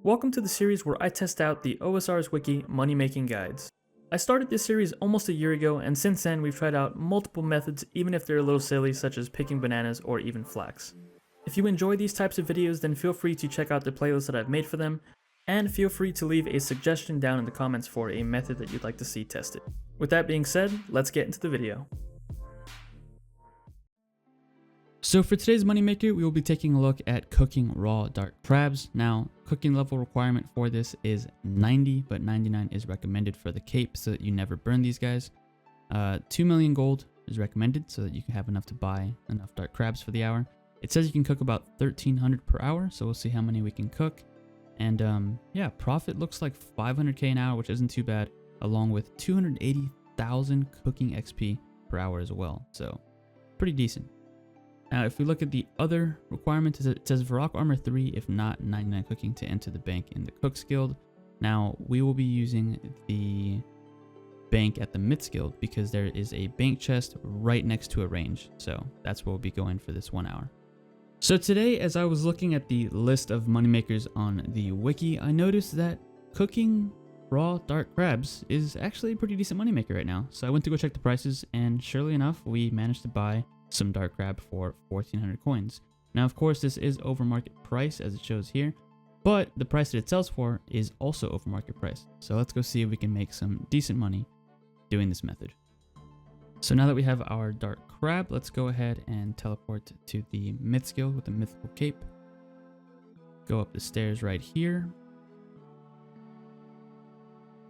Welcome to the series where I test out the OSRS Wiki money making guides. I started this series almost a year ago, and since then we've tried out multiple methods even if they're a little silly, such as picking bananas or even flax. If you enjoy these types of videos, then feel free to check out the playlist that I've made for them, and feel free to leave a suggestion down in the comments for a method that you'd like to see tested. With that being said, let's get into the video. So for today's moneymaker, we will be taking a look at cooking raw dark crabs. Now, cooking level requirement for this is 90, but 99 is recommended for the cape so that you never burn these guys. 2 million gold is recommended so that you can have enough to buy enough dark crabs for the hour. It says you can cook about 1300 per hour, so we'll see how many we can cook. And yeah, profit looks like 500k an hour, which isn't too bad, along with 280,000 cooking XP per hour as well, so pretty decent. Now, if we look at the other requirement, it says Varrock Armor 3, if not 99 cooking to enter the bank in the Cook's Guild. Now, we will be using the bank at the Myths Guild because there is a bank chest right next to a range. So that's where we'll be going for this 1 hour. So today, as I was looking at the list of moneymakers on the wiki, I noticed that cooking raw dark crabs is actually a pretty decent moneymaker right now. So I went to go check the prices, and surely enough, we managed to buy some dark crab for 1400 coins. Now, of course, this is over market price as it shows here, but the price that it sells for is also over market price. So let's go see if we can make some decent money doing this method. So now that we have our dark crab, let's go ahead and teleport to the Myths Guild with the mythical cape. Go up the stairs right here.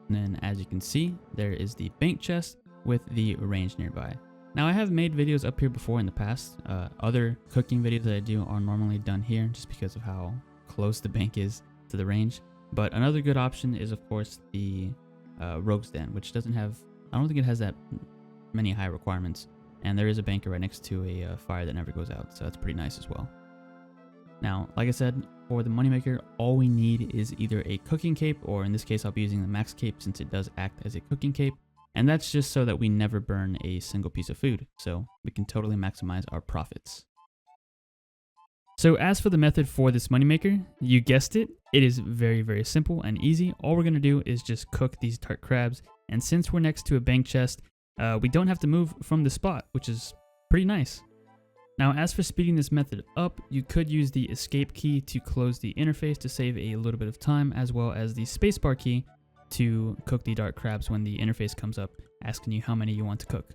And then as you can see, there is the bank chest with the range nearby. Now, I have made videos up here before in the past. Other cooking videos that I do are normally done here just because of how close the bank is to the range. But another good option is, of course, the Rogue's Den, which doesn't have, I don't think it has that many high requirements. And there is a banker right next to a fire that never goes out, so that's pretty nice as well. Now, like I said, for the moneymaker, all we need is either a cooking cape, or in this case, I'll be using the max cape since it does act as a cooking cape. And that's just so that we never burn a single piece of food, so we can totally maximize our profits. So as for the method for this moneymaker, you guessed it, it is very, very simple and easy. All we're going to do is just cook these dark crabs, and since we're next to a bank chest, we don't have to move from the spot, which is pretty nice. Now, as for speeding this method up, you could use the escape key to close the interface to save a little bit of time, as well as the spacebar key to cook the dark crabs when the interface comes up asking you how many you want to cook.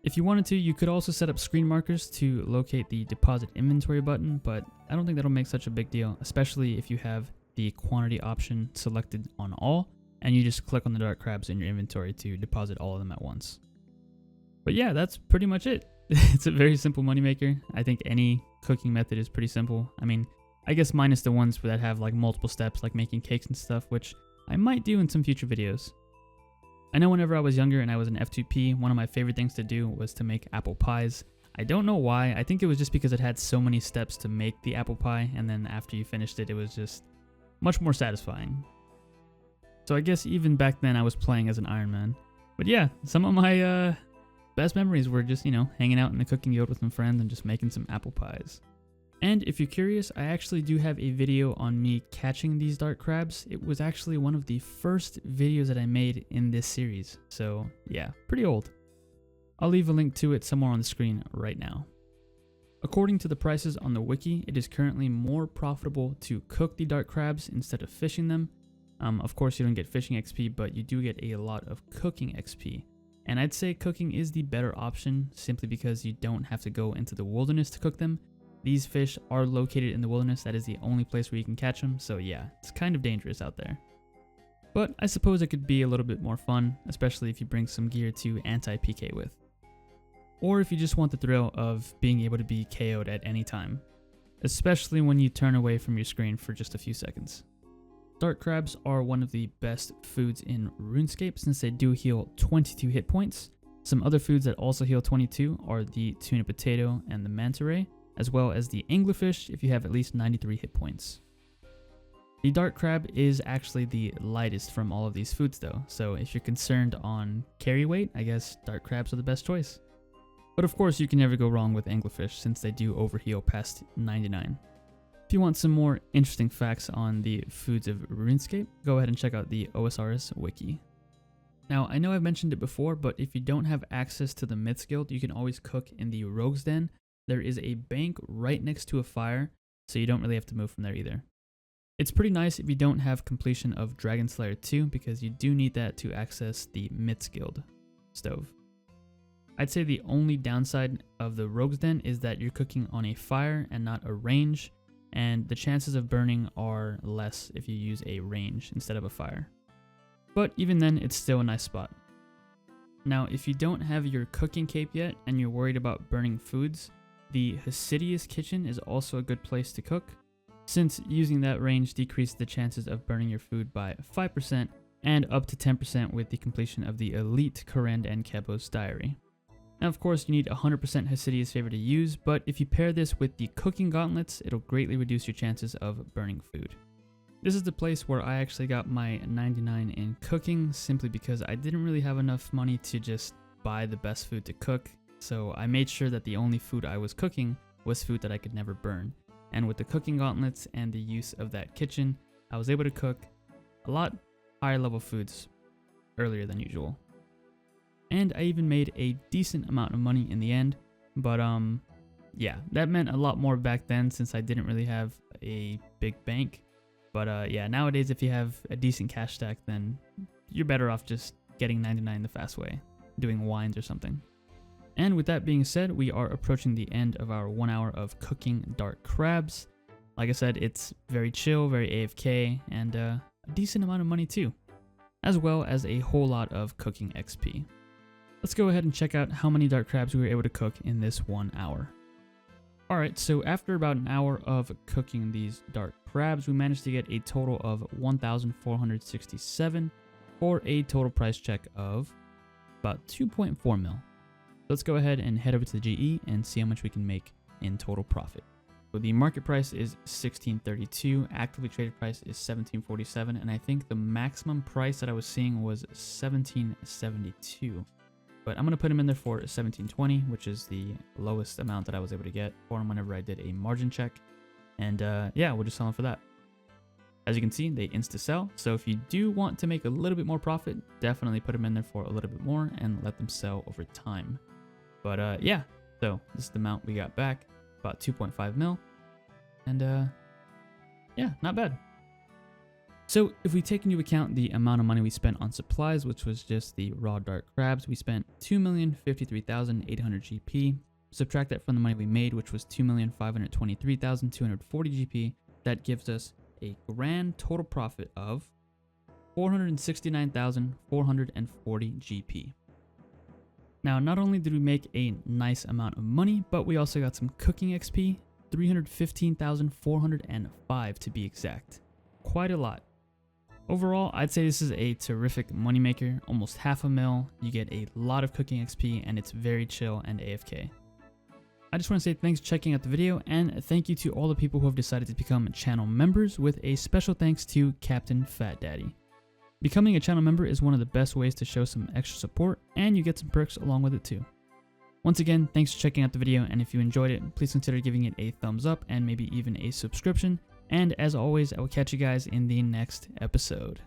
If you wanted to, you could also set up screen markers to locate the deposit inventory button, but I don't think that'll make such a big deal, especially if you have the quantity option selected on all and you just click on the dark crabs in your inventory to deposit all of them at once. But yeah, that's pretty much it. It's a very simple moneymaker. I think any cooking method is pretty simple. I mean, I guess minus the ones that have like multiple steps, like making cakes and stuff, which I might do in some future videos. I know whenever I was younger and I was an F2P, one of my favorite things to do was to make apple pies. I don't know why. I think it was just because it had so many steps to make the apple pie, and then after you finished it, it was just much more satisfying. So I guess even back then I was playing as an Iron Man. But yeah, some of my best memories were just, hanging out in the cooking guild with some friends and just making some apple pies. And if you're curious, I actually do have a video on me catching these dark crabs. It was actually one of the first videos that I made in this series. So yeah, pretty old. I'll leave a link to it somewhere on the screen right now. According to the prices on the wiki, it is currently more profitable to cook the dark crabs instead of fishing them. Of course, you don't get fishing XP, but you do get a lot of cooking XP. And I'd say cooking is the better option simply because you don't have to go into the wilderness to cook them. These fish are located in the wilderness. That is the only place where you can catch them, so yeah, it's kind of dangerous out there. But I suppose it could be a little bit more fun, especially if you bring some gear to anti-PK with. Or if you just want the thrill of being able to be KO'd at any time, especially when you turn away from your screen for just a few seconds. Dark crabs are one of the best foods in Runescape since they do heal 22 hit points. Some other foods that also heal 22 are the tuna potato and the manta ray, as well as the anglerfish if you have at least 93 hit points. The dark crab is actually the lightest from all of these foods though, so if you're concerned on carry weight, I guess dark crabs are the best choice. But of course you can never go wrong with anglerfish since they do overheal past 99. If you want some more interesting facts on the foods of RuneScape, go ahead and check out the OSRS Wiki. Now, I know I've mentioned it before, but if you don't have access to the Myths Guild, you can always cook in the Rogue's Den. There is a bank right next to a fire, so you don't really have to move from there either. It's pretty nice if you don't have completion of Dragon Slayer 2, because you do need that to access the Myths Guild stove. I'd say the only downside of the Rogue's Den is that you're cooking on a fire and not a range, and the chances of burning are less if you use a range instead of a fire. But even then, it's still a nice spot. Now, if you don't have your cooking cape yet and you're worried about burning foods, the Hasidious kitchen is also a good place to cook, since using that range decreases the chances of burning your food by 5% and up to 10% with the completion of the Elite Korend and Kebo's Diary. Now, of course, you need 100% Hasidious favor to use, but if you pair this with the cooking gauntlets, it'll greatly reduce your chances of burning food. This is the place where I actually got my 99 in cooking, simply because I didn't really have enough money to just buy the best food to cook, so I made sure that the only food I was cooking was food that I could never burn. And with the cooking gauntlets and the use of that kitchen, I was able to cook a lot higher level foods earlier than usual. And I even made a decent amount of money in the end, but yeah, that meant a lot more back then since I didn't really have a big bank. But yeah, nowadays if you have a decent cash stack, then you're better off just getting 99 the fast way, doing wines or something. And with that being said, we are approaching the end of our 1 hour of cooking dark crabs. Like I said, it's very chill, very AFK, and a decent amount of money too, as well as a whole lot of cooking XP. Let's go ahead and check out how many dark crabs we were able to cook in this 1 hour. Alright, so after about an hour of cooking these dark crabs, we managed to get a total of 1,467 for a total price check of about 2.4 mil. Let's go ahead and head over to the GE and see how much we can make in total profit. So the market price is 1632, actively traded price is 1747, and I think the maximum price that I was seeing was 1772. But I'm going to put him in there for 1720, which is the lowest amount that I was able to get for him whenever I did a margin check. And yeah, we'll just sell him for that. As you can see, they insta-sell. So if you do want to make a little bit more profit, definitely put them in there for a little bit more and let them sell over time. But yeah, so this is the amount we got back, about 2.5 mil. And yeah, not bad. So if we take into account the amount of money we spent on supplies, which was just the raw dark crabs, we spent 2,053,800 GP. Subtract that from the money we made, which was 2,523,240 GP. That gives us a grand total profit of 469,440 GP. Now, not only did we make a nice amount of money, but we also got some cooking XP, 315,405 to be exact. Quite a lot. Overall, I'd say this is a terrific moneymaker, almost half a mil. You get a lot of cooking XP and it's very chill and AFK. I just want to say thanks for checking out the video, and thank you to all the people who have decided to become channel members, with a special thanks to Captain Fat Daddy. Becoming a channel member is one of the best ways to show some extra support, and you get some perks along with it too. Once again, thanks for checking out the video, and if you enjoyed it, please consider giving it a thumbs up and maybe even a subscription. And as always, I will catch you guys in the next episode.